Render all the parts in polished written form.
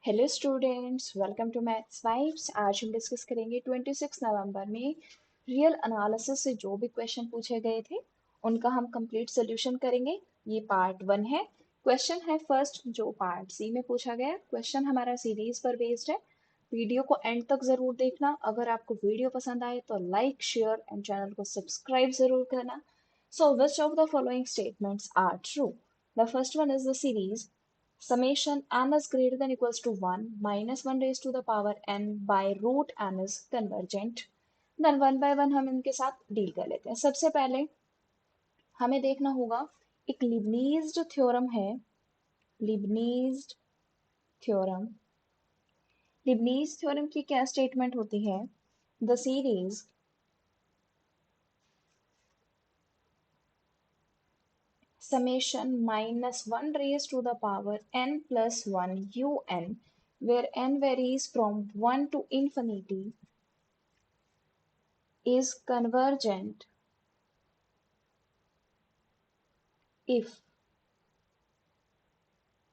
Hello students, welcome to maths vibes. आज हम discuss करेंगे 26 नवंबर में रियल एनालिसिस से जो भी क्वेश्चन पूछे गए थे उनका हम कंप्लीट सोल्यूशन करेंगे। ये पार्ट 1 है। क्वेश्चन है फर्स्ट जो पार्ट सी में पूछा गया। क्वेश्चन हमारा सीरीज पर बेस्ड है। वीडियो को एंड तक जरूर देखना। अगर आपको वीडियो पसंद आए तो लाइक शेयर एंड चैनल को सब्सक्राइब जरूर करना। So which of the following statements are true? The first one is the series summation n is greater than equals to 1 minus 1 raised to the power n by root n is convergent. Then one by one हम इनके साथ deal कर लेते हैं। सबसे पहले हमें देखना होगा, एक लिबनीज थ्योरम है। लिबनीज थ्योरम लिबनीज थ्योरम की क्या स्टेटमेंट होती है? The series summation minus 1 raised to the power n plus 1 un, where n varies from 1 to infinity, is convergent if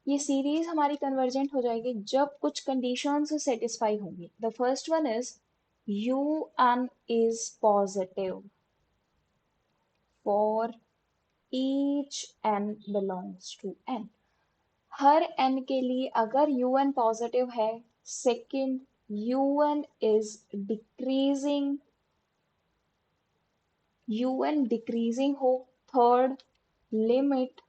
ये सीरीज हमारी कन्वर्जेंट हो जाएगी जब कुछ कंडीशंस सेटिस्फाई होंगी। The first one is U N is positive for each N belongs to N. हर N के लिए अगर यू एन पॉजिटिव है, second U N is decreasing, U N decreasing हो, third limit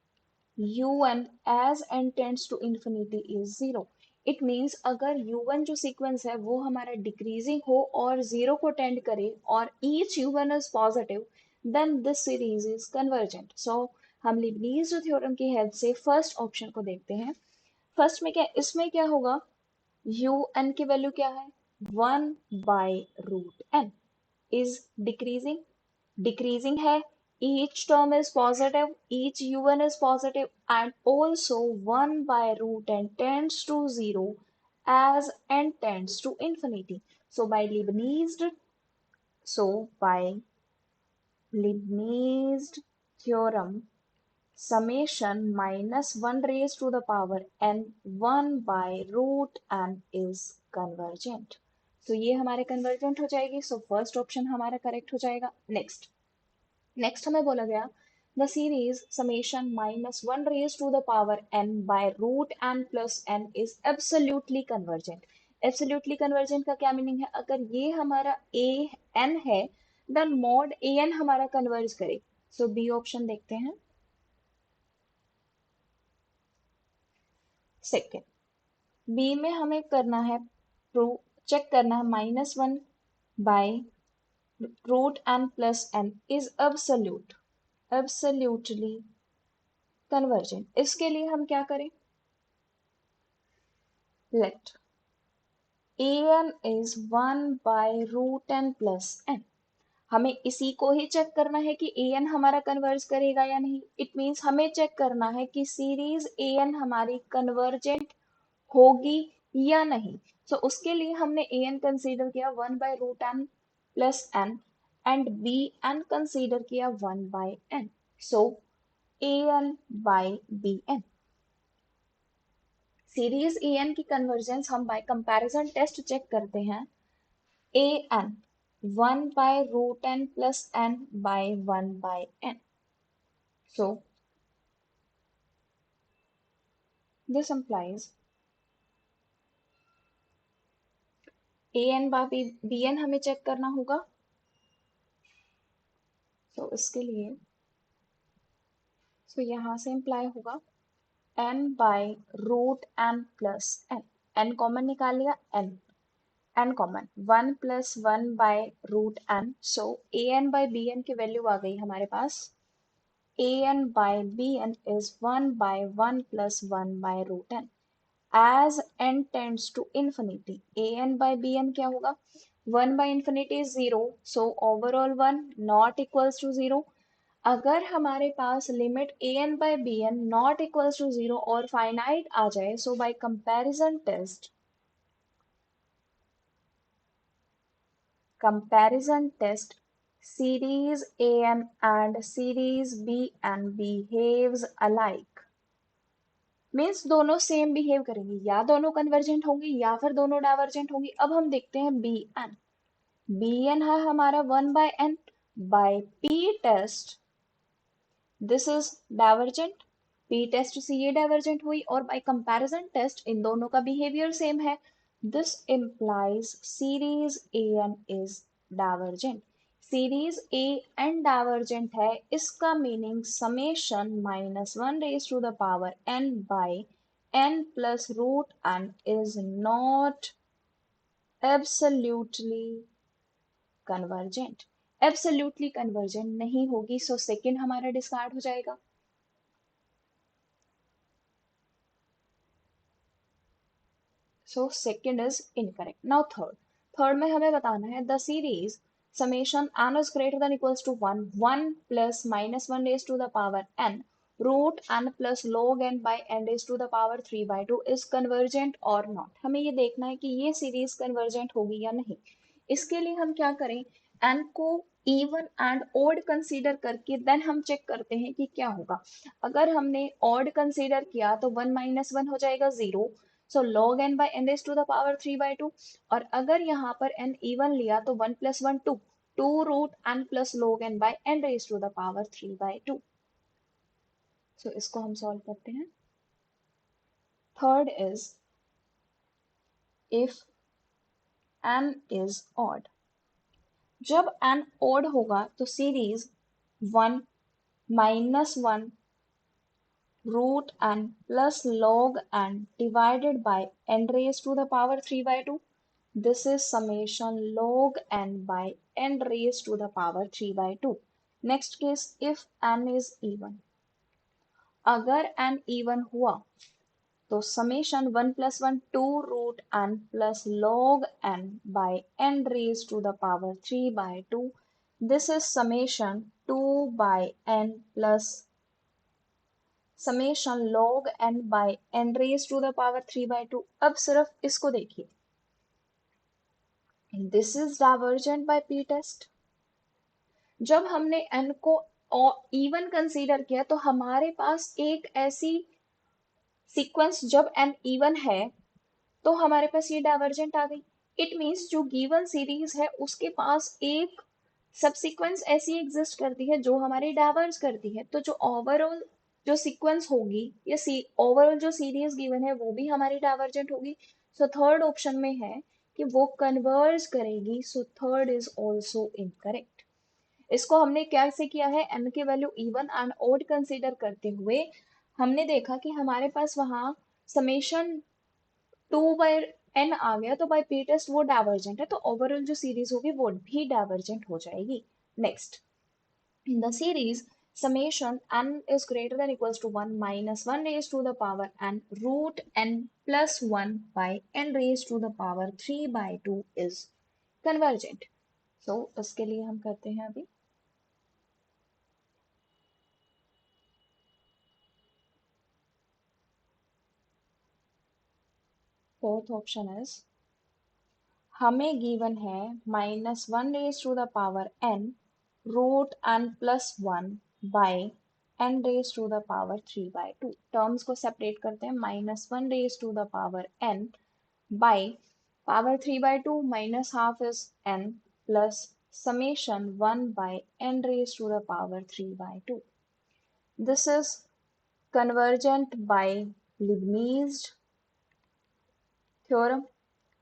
un as n tends to infinity is 0. It means अगर un जो sequence है वो हमारा डिक्रीजिंग हो और 0 को टेंड करे और each un is positive, then this series is convergent. So हम लीबनीज थ्योरम की हेल्प से फर्स्ट ऑप्शन को देखते हैं। फर्स्ट में क्या, इसमें क्या होगा, un की वैल्यू क्या है, 1 by root n is decreasing है, each term is positive, each un is positive, and also 1 by root n tends to 0 as n tends to infinity. So by Leibniz theorem, summation minus 1 raised to the power n 1 by root n is convergent. So ये हमारे convergent हो जाएगी। So first option हमारा correct हो जाएगा। Next हमें बोला गया, the series summation minus 1 raise to the power n by root n plus n is absolutely convergent. Absolutely convergent का क्या मीनिंग है? अगर ये हमारा a n है, देन मॉड a n हमारा कन्वर्ज करे। सो बी ऑप्शन देखते हैं। सेकेंड बी में हमें करना है, चेक करना है, minus 1 by root n plus n is absolutely convergent. इसके लिए हम क्या करें, let an is 1 by root n plus n। हमें इसी को ही चेक करना है कि an हमारा कन्वर्ज करेगा या नहीं। इट मीन्स हमें चेक करना है कि सीरीज an हमारी कन्वर्जेंट होगी या नहीं। सो उसके लिए हमने an कंसीडर किया 1 by root n plus n and bn consider किया 1 by n। So an by bn, series an की कन्वर्जेंस हम बाय कंपैरिजन टेस्ट चेक करते हैं। an 1 by root n plus n by 1 by n। So this implies an by bn हमें check करना होगा। इसके लिए यहां से इंप्लाई होगा n by root n plus n। n common निकाल लिया, n common 1 plus 1 by root n। So an by bn की वैल्यू आ गई हमारे पास, an by bn is 1 by 1 plus 1 by root n as n tends to infinity। an by bn क्या होगा, 1 by infinity is 0, so overall 1 not equals to 0। अगर हमारे पास limit an by bn not equals to 0 और finite आ जाए, so by comparison test series an and series bn behaves alike means दोनों same behave करेंगे, या दोनों कन्वर्जेंट होंगी या फिर दोनों डाइवर्जेंट होंगी। अब हम देखते हैं बी एन। बी एन है हमारा 1/n by P test, this is divergent. P test से ये डाइवर्जेंट हुई और बाय कंपैरिजन टेस्ट इन दोनों का बिहेवियर सेम है। This implies series A N is divergent. Series A N divergent है, इसका meaning summation -1 raised to the power n by n plus root n is not absolutely convergent. Absolutely convergent नहीं होगी, so second हमारा discard हो जाएगा। So second is incorrect. Now third. Third में हमें बताना है the series summation n is greater than equals to 1 1 plus -1 raised to the power n root n plus log n by n raised to the power 3 by 2 is convergent or not। हमें ये देखना है कि ये series convergent होगी या नहीं। इसके लिए हम क्या करें, n को इवन एंड ओड कंसीडर करके देन हम चेक करते हैं कि क्या होगा। अगर हमने ओड कंसीडर किया तो 1 - 1 हो जाएगा 0, सो log n by n raised to the power 3 by 2। और अगर यहाँ पर n इवन लिया तो 1 + 1 2, 2 root n plus log n by n raised to the power 3 by 2। सो इसको हम सॉल्व करते हैं। Third is if n is odd। जब n odd होगा तो series 1 -1 root n plus log n divided by n raised to the power 3 by 2। This is summation log n by n raised to the power 3 by 2। Next case, if n is even। अगर n even हुआ तो summation 1 + 1 2 root n plus log n by n raised to the power 3 by 2। This is summation 2 by n plus summation log n by n raised to the power 3 by 2। अब सिर्फ इसको देखिए, this is divergent by P test. जब हमने n को even consider किया तो हमारे पास एक ऐसी सीक्वेंस, जब n इवन है तो हमारे पास ये डाइवर्जेंट आ गई। इट मीन्स जो गिवन सीरीज है उसके पास एक सबसीक्वेंस ऐसी एग्जिस्ट करती है जो हमारी डाइवर्ज करती है। तो जो ओवरऑल जो सीक्वेंस होगी या ओवरऑल जो सीरीज गिवन है वो भी हमारी डाइवर्जेंट होगी। सो थर्ड ऑप्शन में है कि वो कन्वर्ज करेगी, so third is also incorrect. इसको हमने कैसे किया है, n की value even and odd consider करते हुए हमने देखा कि हमारे पास वहां समेशन 2 बाय n आ गया, तो बाय पी टेस्ट वो डाइवर्जेंट है, तो ओवरऑल जो सीरीज होगी वो भी डाइवर्जेंट हो जाएगी। Next, in the series summation n is greater than equals to 1 -1 raised to the power n root n plus 1 by n raised to the power 3 by 2 is convergent। so उसके लिए हम करते हैं अभी। फोर्थ ऑप्शन इज, हमें given है -1 raised to the power n root n plus 1 by n raised to the power 3 by 2। Terms को separate करते हैं, -1 raised to the power n by power 3 by 2 minus half is n plus summation 1 by n raised to the power 3 by 2। This is convergent by Leibniz theorem.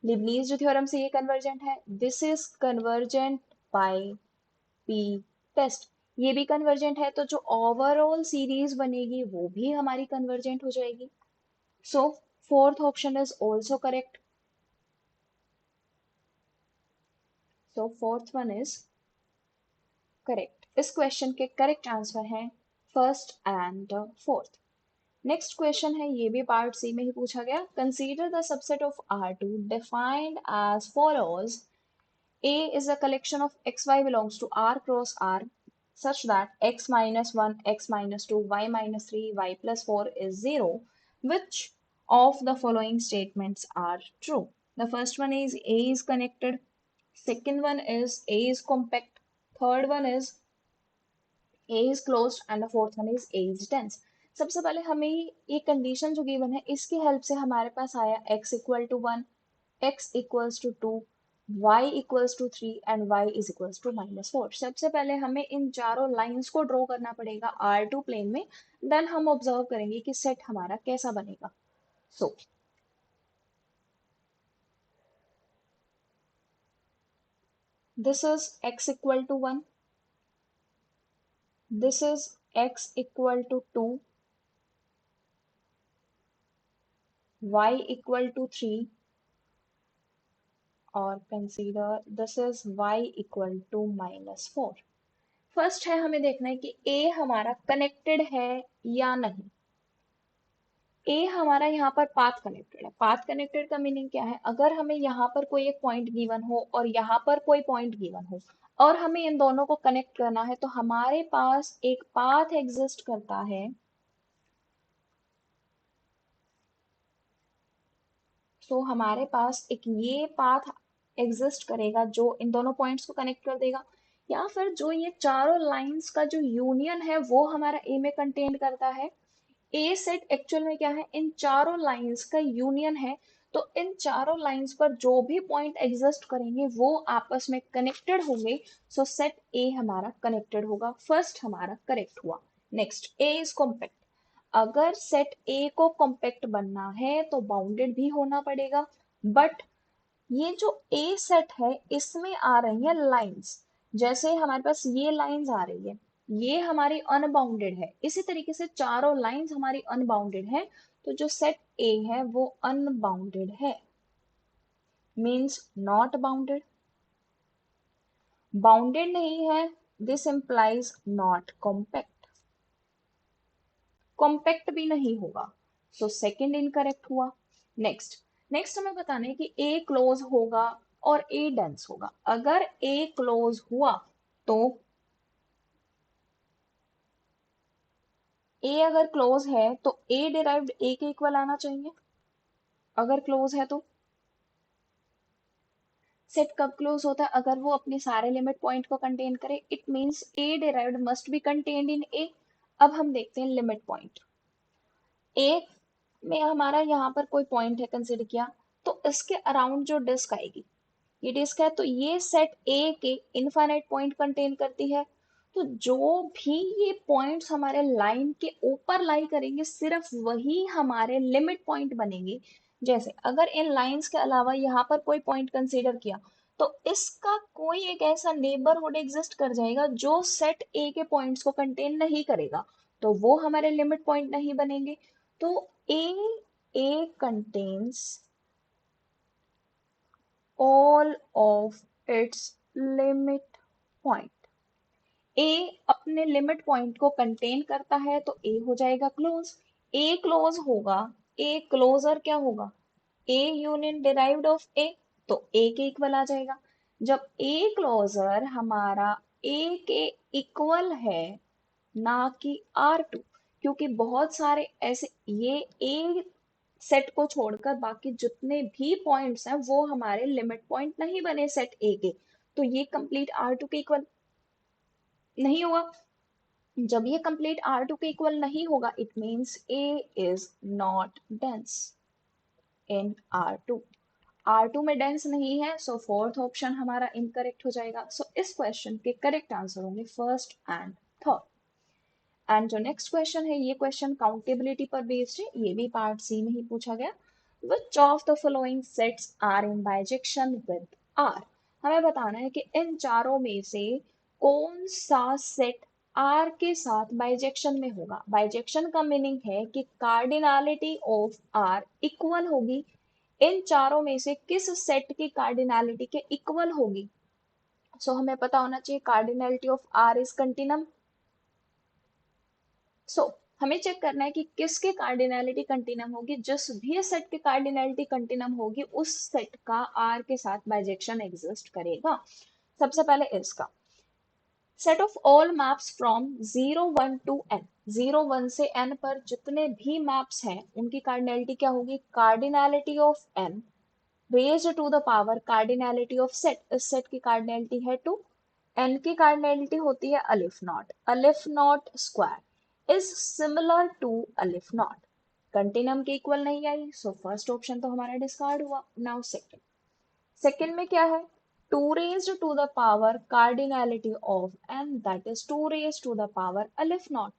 Leibniz theorem से ये convergent है। This is convergent by P test, ये भी convergent है, तो जो overall series बनेगी वो भी हमारी कन्वर्जेंट हो जाएगी। So fourth option is also correct. So fourth one is correct. इस क्वेश्चन के करेक्ट आंसर हैं first and fourth. Next question है, ये भी पार्ट सी में ही पूछा गया। Consider the subset of R2 defined as follows. A is a collection of xy belongs to R cross R such that x minus 1, x minus 2, y minus 3, y plus 4 is 0. Which of the following statements are true? The first one is A is connected. Second one is A is compact. Third one is A is closed. And the fourth one is A is dense. सबसे पहले हमें ये condition जो given है इसकी help से हमारे पास आया x equal to 1, x equals to 2, y equals to 3 and y is equals to -4। सबसे पहले हमें इन चारों लाइंस को ड्रॉ करना पड़ेगा R2 प्लेन में, देन हम ऑब्जर्व करेंगे कि सेट हमारा कैसा बनेगा। सो this is x equal to 1, this is x equal to 2, y equal to 3 और consider this is y equal to -4। First है हमें देखना है कि a हमारा कनेक्टेड है या नहीं। a हमारा यहाँ पर पाथ कनेक्टेड है। पाथ कनेक्टेड का मीनिंग क्या है, अगर हमें यहाँ पर कोई एक पॉइंट गिवन हो और यहाँ पर कोई पॉइंट गिवन हो और हमें इन दोनों को कनेक्ट करना है तो हमारे पास एक पाथ एग्जिस्ट करता है। तो हमारे पास एक ये पाथ एग्जिस्ट करेगा जो इन दोनों पॉइंट्स को कनेक्ट कर देगा, या फिर जो ये चारों लाइंस का जो यूनियन है वो हमारा ए में कंटेन करता है। ए सेट एक्चुअल में क्या है, इन चारों लाइंस का यूनियन है। तो इन चारों लाइंस पर जो भी पॉइंट एग्जिस्ट करेंगे वो आपस में कनेक्टेड होंगे। सो सेट ए हमारा कनेक्टेड होगा। फर्स्ट हमारा करेक्ट हुआ। Next, A is compact. अगर सेट ए को कॉम्पैक्ट बनना है तो बाउंडेड भी होना पड़ेगा, बट ये जो ए सेट है इसमें आ रही है लाइंस। जैसे हमारे पास ये लाइंस आ रही है, ये हमारी अनबाउंडेड है, इसी तरीके से चारों लाइंस हमारी अनबाउंडेड है। तो जो सेट ए है वो अनबाउंडेड है, मींस नॉट बाउंडेड। बाउंडेड नहीं है, this implies not compact. Compact भी नहीं होगा, तो सेकंड इनकरेक्ट हुआ। नेक्स्ट, हमें बताना है कि ए क्लोज होगा और ए डेंस होगा। अगर ए क्लोज हुआ तो ए अगर क्लोज है तो ए डिराइव्ड ए के इक्वल आना चाहिए। अगर क्लोज है तो सेट कब क्लोज होता है, अगर वो अपने सारे लिमिट पॉइंट को कंटेन करे। It means A derived must be contained in A. अब हम देखते हैं लिमिट पॉइंट। ए में हमारा यहाँ पर कोई पॉइंट है कंसिडर किया, तो इसके अराउंड जो डिस्क आएगी, ये डिस्क है, तो ये सेट ए के इनफाइनाइट पॉइंट कंटेन करती है। तो जो भी ये पॉइंट्स हमारे लाइन के ऊपर लाई करेंगे सिर्फ वही हमारे लिमिट पॉइंट बनेंगे। जैसे अगर इन लाइंस के अलावा यहाँ पर कोई पॉइंट कंसीडर किया तो इसका कोई एक ऐसा नेबरहुड एग्जिस्ट कर जाएगा जो सेट ए के पॉइंट्स को कंटेन नहीं करेगा, तो वो हमारे लिमिट पॉइंट नहीं बनेंगे। तो A contains all of its limit point। A अपने लिमिट पॉइंट को कंटेन करता है तो ए हो जाएगा क्लोज। ए क्लोज होगा, ए क्लोजर क्या होगा, ए यूनियन डिराइव्ड ऑफ ए, तो ए के इक्वल आ जाएगा। जब ए क्लोजर हमारा ए के इक्वल है ना कि R2, क्योंकि बहुत सारे ऐसे ये ए सेट को छोड़कर बाकी जितने भी पॉइंट्स हैं वो हमारे लिमिट पॉइंट नहीं बने सेट ए के, तो ये कंप्लीट R2 के इक्वल नहीं होगा। जब ये कंप्लीट R2 के इक्वल नहीं होगा it means A is not dense in R2। R2 में डेंस नहीं है, सो फोर्थ ऑप्शन हमारा इनकरेक्ट हो जाएगा। सो इस क्वेश्चन के करेक्ट आंसर होंगे फर्स्ट एंड थर्ड। एंड जो नेक्स्ट क्वेश्चन है ये क्वेश्चन काउंटेबिलिटी पर बेस्ड है, ये भी पार्ट सी में ही पूछा गया। Which of the following sets are in bijection with R. हमें बताना है कि इन चारों में से कौन सा सेट आर के साथ बाइजेक्शन में होगा। बाइजेक्शन का मीनिंग है कि कार्डिनलिटी ऑफ आर इक्वल होगी। इन चारों में से किस सेट की कार्डिनलिटी के इक्वल होगी। सो हमें पता होना चाहिए cardinality of R is continuum. So हमें चेक करना है कि किसके कार्डिनलिटी कंटिन्यूम होगी। जिस भी सेट की कार्डिनलिटी कंटिन्यूम होगी उस सेट का आर के साथ बाइजेक्शन एग्जिस्ट करेगा। सबसे पहले इसका set of all maps from 0 1 to n, 0 1 से n पर जितने भी मैप्स हैं उनकी कार्डिनलिटी क्या होगी, cardinality of n raised to the power cardinality of set. इस सेट की कार्डिनलिटी है 2, n की कार्डिनलिटी होती है aleph naught square. Is similar to aleph naught. Continuum के इक्वल नहीं आई, सो फर्स्ट ऑप्शन तो हमारा डिस्कार्ड हुआ। नाउ सेकंड, सेकंड में क्या है, two raised to the power cardinality of N, that is two raised to the power aleph naught,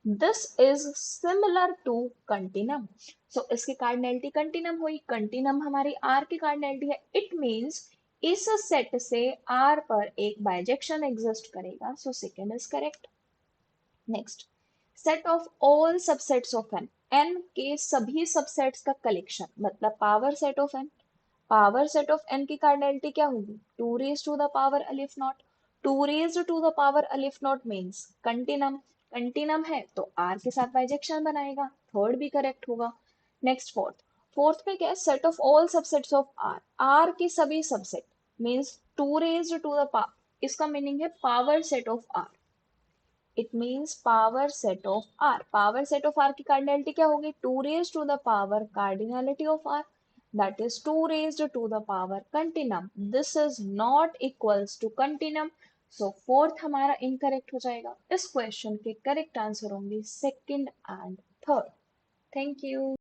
this is similar to continuum. So इसकी cardinality continuum हुई, continuum हमारी R की cardinality है, it means इस set से R पर एक bijection exist करेगा, so second is correct. Next, set of all subsets of N, N के सभी सबसेट्स का कलेक्शन मतलब power set of N. Power set of N की कार्डिनैलिटी क्या होगी, two raise to the power aleph naught. Two raise to the power aleph naught means continuum, continuum है तो are के साथ बाइजेक्शन बनाएगा, थर्ड भी करेक्ट होगा। नेक्स्ट फोर्थ, फोर्थ में क्या है, set of all subsets of R, R के सभी subset means two raise to the power, इसका मीनिंग है power set of R, it means power set of R. Power set of R की cardinality क्या होगी, two raise to the power cardinality of R, that is 2 raised to the power continuum. This is not equals to continuum. So fourth हमारा incorrect हो जाएगा। इस question के correct answer होंगे second and third. Thank you.